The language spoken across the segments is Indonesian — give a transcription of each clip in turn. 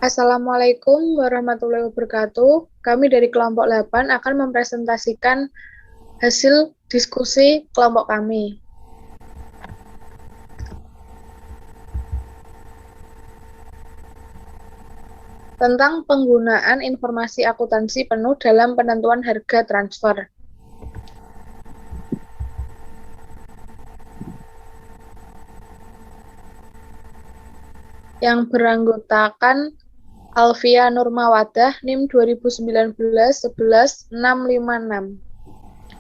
Assalamualaikum warahmatullahi wabarakatuh. Kami dari kelompok 8 akan mempresentasikan hasil diskusi kelompok kami. Tentang penggunaan informasi akuntansi penuh dalam penentuan harga transfer. Yang beranggotakan Alfia Nurmawadah, NIM 2019-11-656,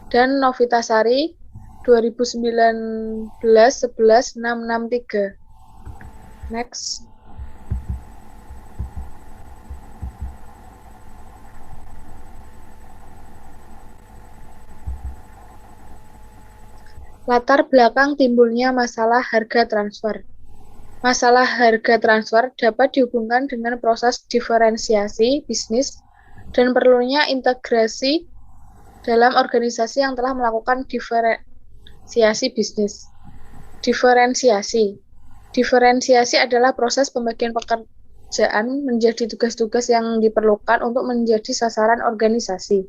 dan Novitasari 2019-11-663. Next. Latar belakang timbulnya masalah harga transfer. Masalah harga transfer dapat dihubungkan dengan proses diferensiasi bisnis dan perlunya integrasi dalam organisasi yang telah melakukan diferensiasi bisnis. Diferensiasi adalah proses pembagian pekerjaan menjadi tugas-tugas yang diperlukan untuk menjadi sasaran organisasi.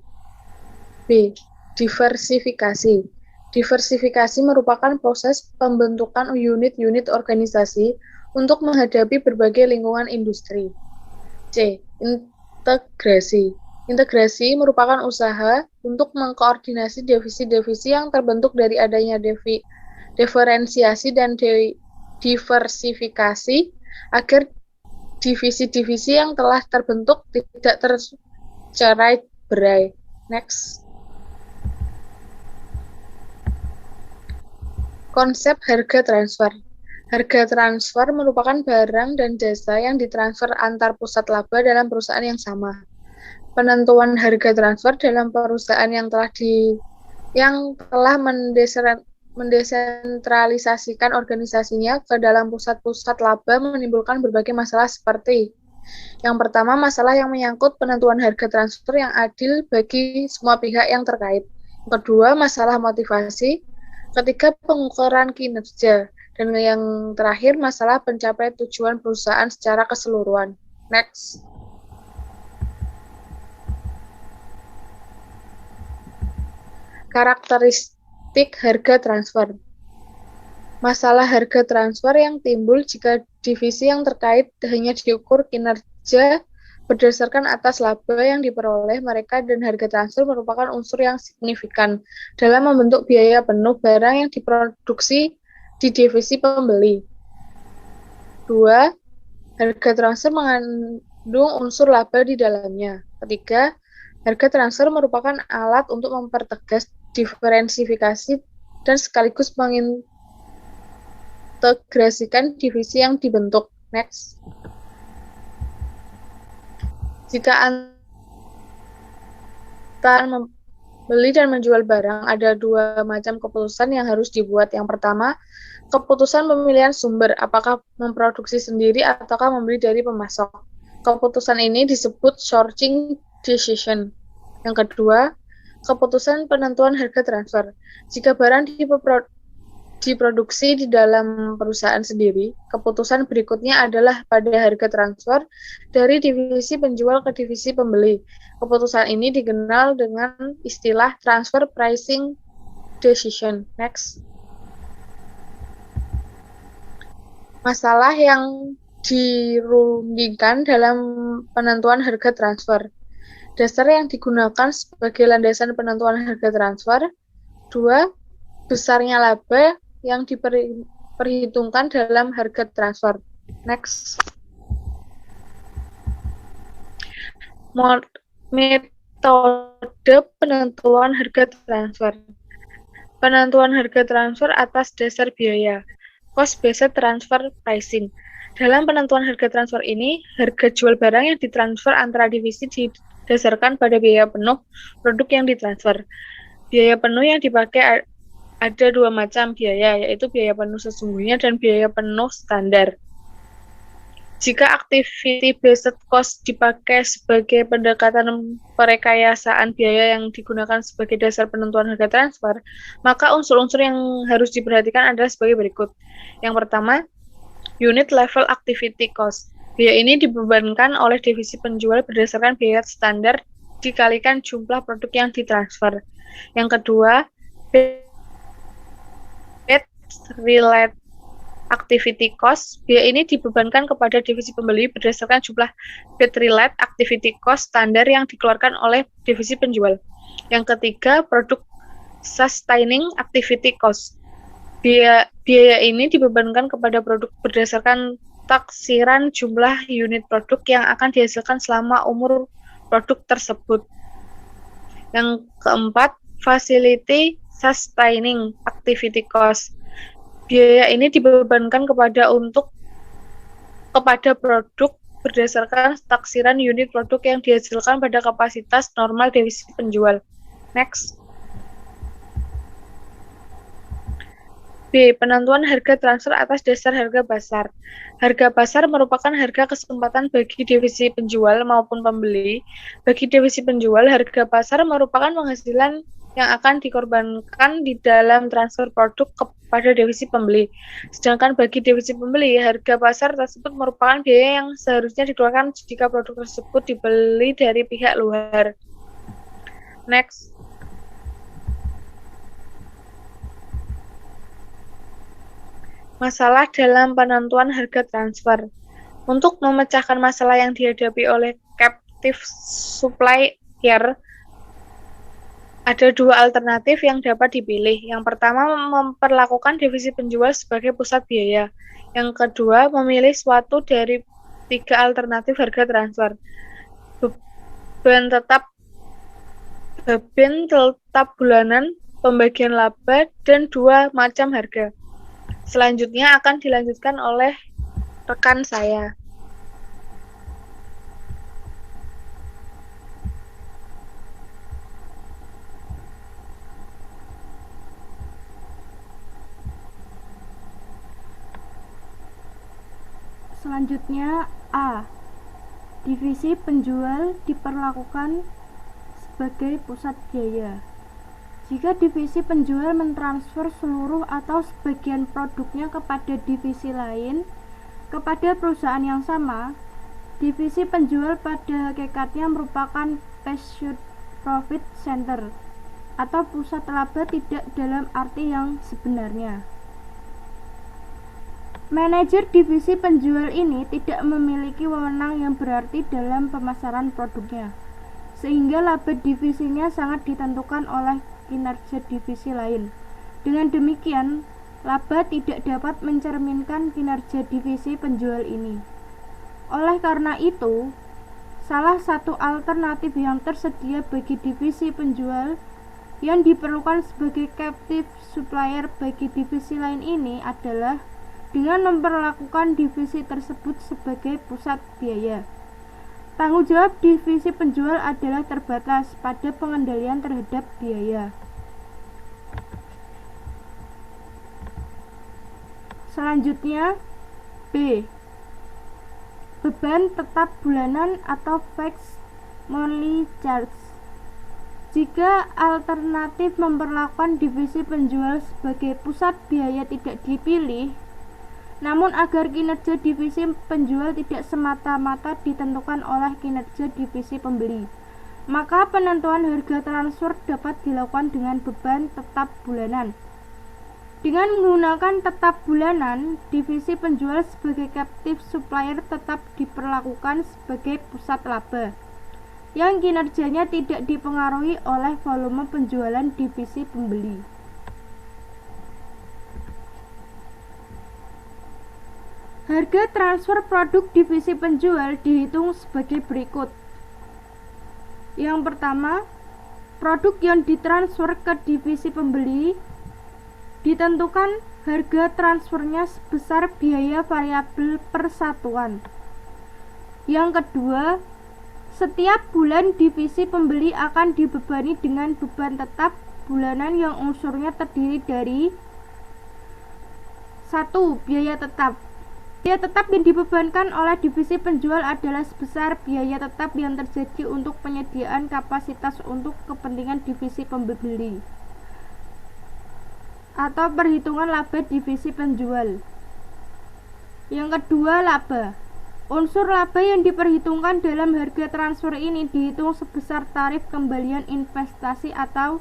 B. Diversifikasi. Diversifikasi merupakan proses pembentukan unit-unit organisasi untuk menghadapi berbagai lingkungan industri. C. Integrasi. Integrasi merupakan usaha untuk mengkoordinasi divisi-divisi yang terbentuk dari adanya diferensiasi dan diversifikasi agar divisi-divisi yang telah terbentuk tidak tercerai-berai. Next. Konsep harga transfer. Harga transfer merupakan barang dan jasa yang ditransfer antar pusat laba dalam perusahaan yang sama. Penentuan harga transfer dalam perusahaan yang telah mendesentralisasikan organisasinya ke dalam pusat-pusat laba menimbulkan berbagai masalah seperti: yang pertama, masalah yang menyangkut penentuan harga transfer yang adil bagi semua pihak yang terkait. Yang kedua, masalah motivasi. Ketiga, pengukuran kinerja. Dan yang terakhir, masalah pencapaian tujuan perusahaan secara keseluruhan. Next. Karakteristik harga transfer. Masalah harga transfer yang timbul jika divisi yang terkait hanya diukur kinerja berdasarkan atas laba yang diperoleh mereka, dan harga transfer merupakan unsur yang signifikan dalam membentuk biaya penuh barang yang diproduksi di divisi pembeli. 2. Harga transfer mengandung unsur laba di dalamnya. Ketiga, harga transfer merupakan alat untuk mempertegas diferensifikasi dan sekaligus mengintegrasikan divisi yang dibentuk. Next. Jika antara membeli dan menjual barang, ada dua macam keputusan yang harus dibuat. Yang pertama, keputusan pemilihan sumber, apakah memproduksi sendiri ataukah membeli dari pemasok. Keputusan ini disebut sourcing decision. Yang kedua, keputusan penentuan harga transfer. Jika barang diproduksi di dalam perusahaan sendiri, keputusan berikutnya adalah pada harga transfer dari divisi penjual ke divisi pembeli. Keputusan ini dikenal dengan istilah transfer pricing decision. Next. Masalah yang dirundingkan dalam penentuan harga transfer. Dasar yang digunakan sebagai landasan penentuan harga transfer. 2. Besarnya laba yang diperhitungkan dalam harga transfer. Next. Metode penentuan harga transfer. Penentuan harga transfer atas dasar biaya. Cost-based transfer pricing. Dalam penentuan harga transfer ini, harga jual barang yang ditransfer antara divisi didasarkan pada biaya penuh produk yang ditransfer. Biaya penuh yang dipakai ada dua macam biaya, yaitu biaya penuh sesungguhnya dan biaya penuh standar. Jika activity-based cost dipakai sebagai pendekatan perekayasaan biaya yang digunakan sebagai dasar penentuan harga transfer, maka unsur-unsur yang harus diperhatikan adalah sebagai berikut. Yang pertama, unit level activity cost. Biaya ini dibebankan oleh divisi penjual berdasarkan biaya standar dikalikan jumlah produk yang ditransfer. Yang kedua, bid related activity cost. Biaya ini dibebankan kepada divisi pembeli berdasarkan jumlah bid related activity cost standar yang dikeluarkan oleh divisi penjual. Yang ketiga, produk sustaining activity cost. Biaya ini dibebankan kepada produk berdasarkan taksiran jumlah unit produk yang akan dihasilkan selama umur produk tersebut. Yang keempat, facility sustaining activity cost. Biaya ini dibebankan kepada produk berdasarkan taksiran unit produk yang dihasilkan pada kapasitas normal divisi penjual. Next. B. Penentuan harga transfer atas dasar harga pasar. Harga pasar merupakan harga kesempatan bagi divisi penjual maupun pembeli. Bagi divisi penjual, harga pasar merupakan penghasilan yang akan dikorbankan di dalam transfer produk kepada divisi pembeli. Sedangkan bagi divisi pembeli, harga pasar tersebut merupakan biaya yang seharusnya dikeluarkan jika produk tersebut dibeli dari pihak luar. Next. Masalah dalam penentuan harga transfer. Untuk memecahkan masalah yang dihadapi oleh captive supplier, ada dua alternatif yang dapat dipilih. Yang pertama, memperlakukan divisi penjual sebagai pusat biaya. Yang kedua, memilih suatu dari tiga alternatif harga transfer. Beban tetap bulanan, pembagian laba, dan dua macam harga. Selanjutnya akan dilanjutkan oleh rekan saya. Selanjutnya A. Divisi penjual diperlakukan sebagai pusat biaya. Jika divisi penjual mentransfer seluruh atau sebagian produknya kepada divisi lain kepada perusahaan yang sama, divisi penjual pada hakikatnya merupakan pursuit profit center atau pusat laba tidak dalam arti yang sebenarnya. Manajer divisi penjual ini tidak memiliki wewenang yang berarti dalam pemasaran produknya, sehingga laba divisinya sangat ditentukan oleh kinerja divisi lain. Dengan demikian, laba tidak dapat mencerminkan kinerja divisi penjual ini. Oleh karena itu, salah satu alternatif yang tersedia bagi divisi penjual yang diperlukan sebagai captive supplier bagi divisi lain ini adalah dengan memperlakukan divisi tersebut sebagai pusat biaya. Tanggung jawab divisi penjual adalah terbatas pada pengendalian terhadap biaya. Selanjutnya, B. Beban tetap bulanan atau fixed monthly charge. Jika alternatif memperlakukan divisi penjual sebagai pusat biaya tidak dipilih, namun agar kinerja divisi penjual tidak semata-mata ditentukan oleh kinerja divisi pembeli, maka penentuan harga transfer dapat dilakukan dengan beban tetap bulanan. Dengan menggunakan tetap bulanan, divisi penjual sebagai captive supplier tetap diperlakukan sebagai pusat laba, yang kinerjanya tidak dipengaruhi oleh volume penjualan divisi pembeli. Harga transfer produk divisi penjual dihitung sebagai berikut. Yang pertama, produk yang ditransfer ke divisi pembeli ditentukan harga transfernya sebesar biaya variabel per satuan. Yang kedua, setiap bulan divisi pembeli akan dibebani dengan beban tetap bulanan yang unsurnya terdiri dari 1. Biaya tetap. Biaya tetap yang dibebankan oleh divisi penjual adalah sebesar biaya tetap yang terjadi untuk penyediaan kapasitas untuk kepentingan divisi pembeli atau perhitungan laba divisi penjual. Yang kedua, laba. Unsur laba yang diperhitungkan dalam harga transfer ini dihitung sebesar tarif kembalian investasi atau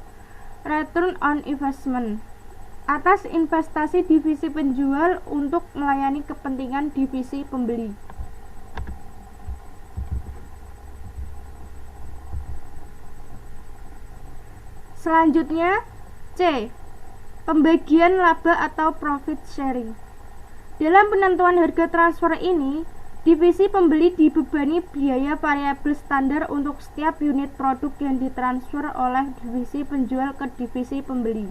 return on investment atas investasi divisi penjual untuk melayani kepentingan divisi pembeli. Selanjutnya, C. Pembagian laba atau profit sharing. Dalam penentuan harga transfer ini, divisi pembeli dibebani biaya variabel standar untuk setiap unit produk yang ditransfer oleh divisi penjual ke divisi pembeli.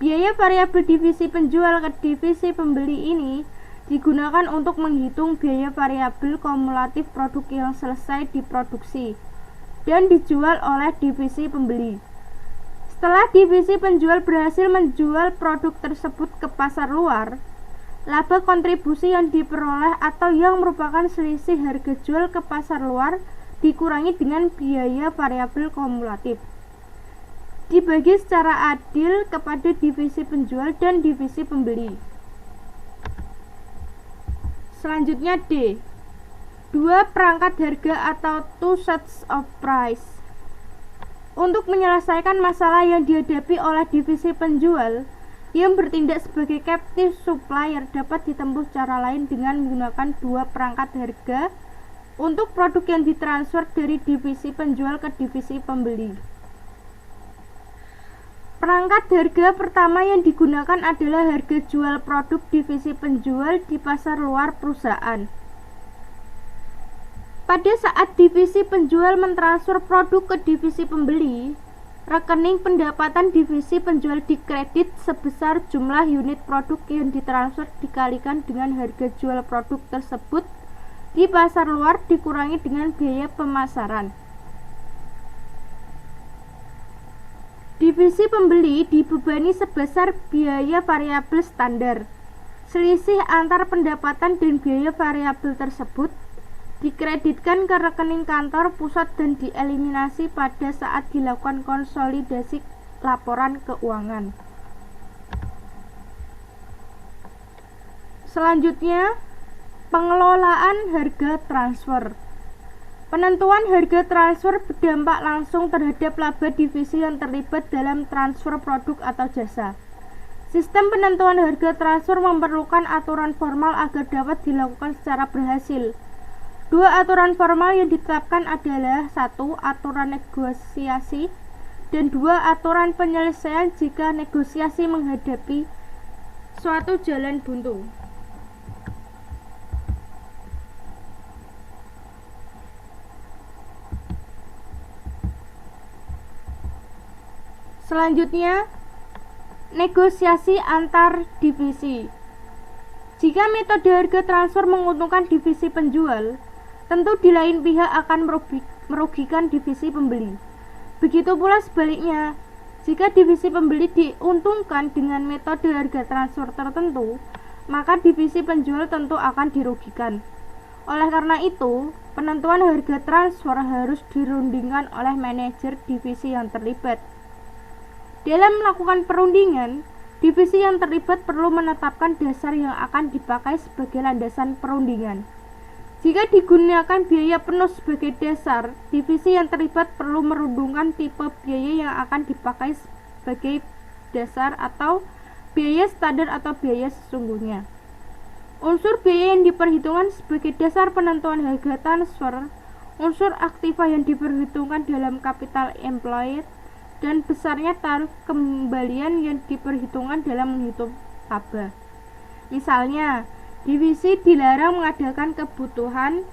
Biaya variabel divisi penjual ke divisi pembeli ini digunakan untuk menghitung biaya variabel kumulatif produk yang selesai diproduksi dan dijual oleh divisi pembeli. Setelah divisi penjual berhasil menjual produk tersebut ke pasar luar, laba kontribusi yang diperoleh atau yang merupakan selisih harga jual ke pasar luar dikurangi dengan biaya variabel kumulatif, dibagi secara adil kepada divisi penjual dan divisi pembeli. Selanjutnya D. Dua perangkat harga atau two sets of price. Untuk menyelesaikan masalah yang dihadapi oleh divisi penjual yang bertindak sebagai captive supplier dapat ditempuh cara lain dengan menggunakan dua perangkat harga untuk produk yang ditransfer dari divisi penjual ke divisi pembeli. Perangkat harga pertama yang digunakan adalah harga jual produk divisi penjual di pasar luar perusahaan. Pada saat divisi penjual mentransfer produk ke divisi pembeli, rekening pendapatan divisi penjual dikredit sebesar jumlah unit produk yang ditransfer dikalikan dengan harga jual produk tersebut di pasar luar dikurangi dengan biaya pemasaran. Divisi pembeli dibebani sebesar biaya variabel standar. Selisih antar pendapatan dan biaya variabel tersebut dikreditkan ke rekening kantor pusat dan dieliminasi pada saat dilakukan konsolidasi laporan keuangan. Selanjutnya, pengelolaan harga transfer. Penentuan harga transfer berdampak langsung terhadap laba divisi yang terlibat dalam transfer produk atau jasa. Sistem penentuan harga transfer memerlukan aturan formal agar dapat dilakukan secara berhasil. Dua aturan formal yang ditetapkan adalah 1. Aturan negosiasi dan 2. Aturan penyelesaian jika negosiasi menghadapi suatu jalan buntu. Selanjutnya, negosiasi antar divisi. Jika metode harga transfer menguntungkan divisi penjual, tentu di lain pihak akan merugikan divisi pembeli. Begitu pula sebaliknya, jika divisi pembeli diuntungkan dengan metode harga transfer tertentu, maka divisi penjual tentu akan dirugikan. Oleh karena itu, penentuan harga transfer harus dirundingkan oleh manajer divisi yang terlibat. Dalam melakukan perundingan, divisi yang terlibat perlu menetapkan dasar yang akan dipakai sebagai landasan perundingan. Jika digunakan biaya penuh sebagai dasar, divisi yang terlibat perlu merundungkan tipe biaya yang akan dipakai sebagai dasar atau biaya standar atau biaya sesungguhnya. Unsur biaya yang diperhitungkan sebagai dasar penentuan harga transfer, unsur aktiva yang diperhitungkan dalam capital employed, dan besarnya tarif kembalian yang diperhitungkan dalam menghitung laba. Misalnya, divisi dilarang mengadakan kebutuhan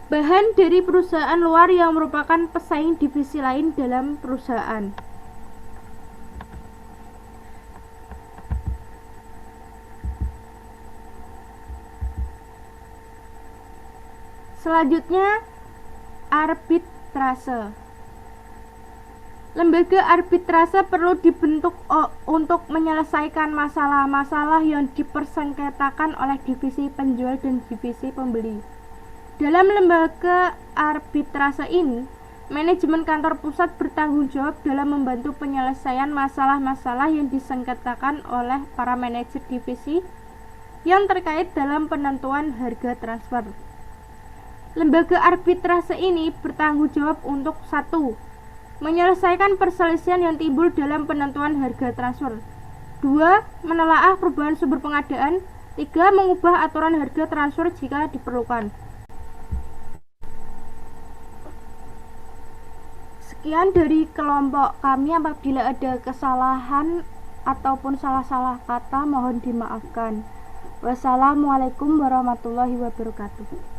bahan dari perusahaan luar yang merupakan pesaing divisi lain dalam perusahaan. Selanjutnya, arbitrase. Lembaga arbitrase perlu dibentuk untuk menyelesaikan masalah-masalah yang dipersengketakan oleh divisi penjual dan divisi pembeli. Dalam lembaga arbitrase ini, manajemen kantor pusat bertanggung jawab dalam membantu penyelesaian masalah-masalah yang disengketakan oleh para manajer divisi yang terkait dalam penentuan harga transfer. Lembaga arbitrase ini bertanggung jawab untuk 1. Menyelesaikan perselisihan yang timbul dalam penentuan harga transfer. 2. Menelaah perubahan sumber pengadaan. 3. Mengubah aturan harga transfer jika diperlukan. Sekian dari kelompok kami. Apabila ada kesalahan ataupun salah-salah kata mohon dimaafkan. Wassalamualaikum warahmatullahi wabarakatuh.